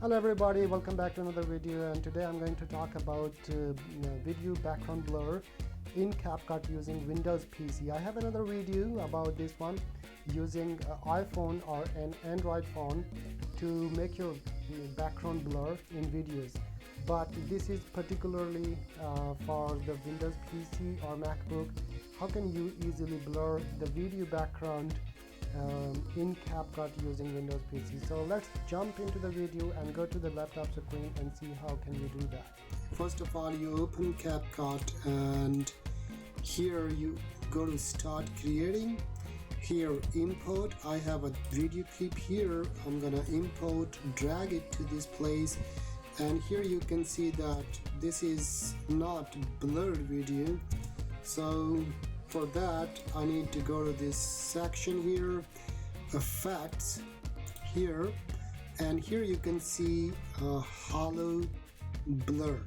Hello everybody, welcome back to another video, and today I'm going to talk about video background blur in CapCut using Windows PC. I have another video about this one using iPhone or an Android phone to make your background blur in videos, but this is particularly for the Windows PC or MacBook. How can you easily blur the video background in CapCut using Windows PC? So let's jump into the video and go to the laptop screen and see how can you do that. First of all, you open CapCut and here you go to start creating. Here import, I have a video clip here. I'm gonna import, drag it to this place, and here you can see that this is not blurred video. So for that I need to go to this section here, effects here, and here you can see a hollow blur.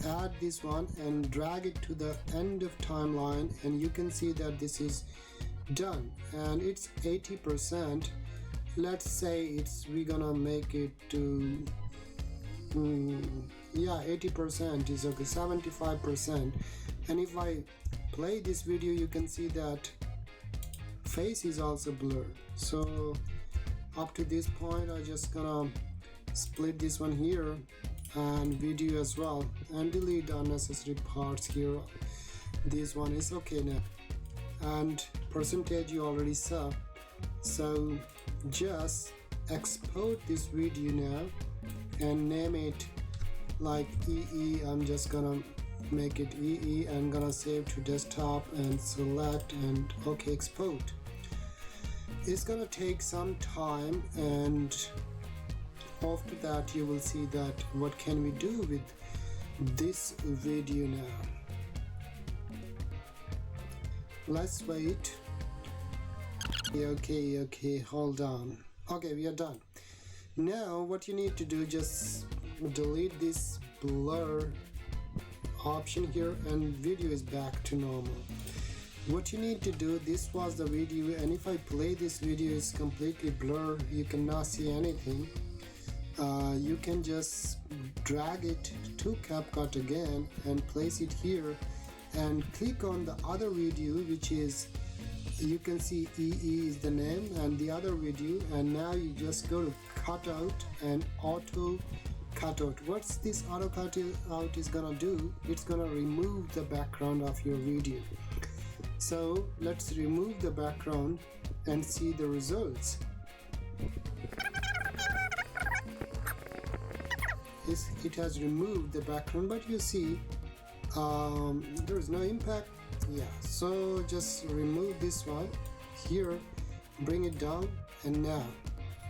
Add this one and drag it to the end of timeline, and you can see that this is done and it's 80%. Let's say we're gonna make it to 80% is okay, 75%. And if I play this video, you can see that face is also blurred. So up to this point I just gonna split this one here and video as well and delete unnecessary parts here. This one is okay now, and percentage you already saw. So just export this video now and name it like EE. I'm just gonna make it EE and gonna save to desktop and select and okay, export. It's gonna take some time, and after that you will see that what can we do with this video now. Let's wait. Okay, hold on. Okay, we are done. Now what you need to do, just delete this blur option here and video is back to normal. What you need to do, this was the video, and if I play this video, it's completely blurred, you cannot see anything. You can just drag it to CapCut again and place it here and click on the other video, which is, you can see EE is the name and the other video, and now you just go to cutout and auto cutout. What's this auto cutout is gonna do? It's gonna remove the background of your video. So let's remove the background and see the results. It has removed the background, but you see there is no impact. Yeah, so just remove this one here, bring it down, and now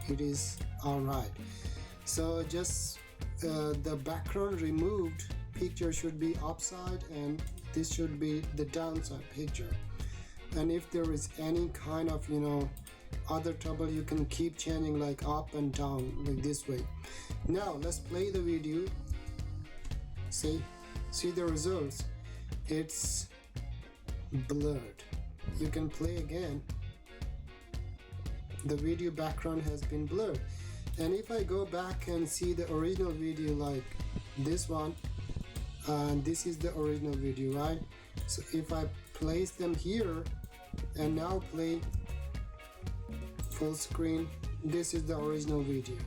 it is all right. So just the background removed picture should be upside and this should be the downside picture. And if there is any kind of other trouble, you can keep changing like up and down like this way. Now let's play the video. See the results. It's blurred. You can play again. The video background has been blurred. And if I go back and see the original video like this one, and this is the original video, right? So if I place them here and now play full screen, this is the original video.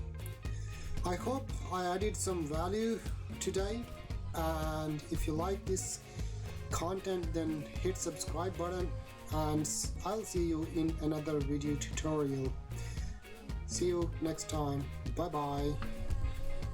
I hope I added some value today, and if you like this content, then hit subscribe button, and I'll see you in another video tutorial. See you next time. Bye bye.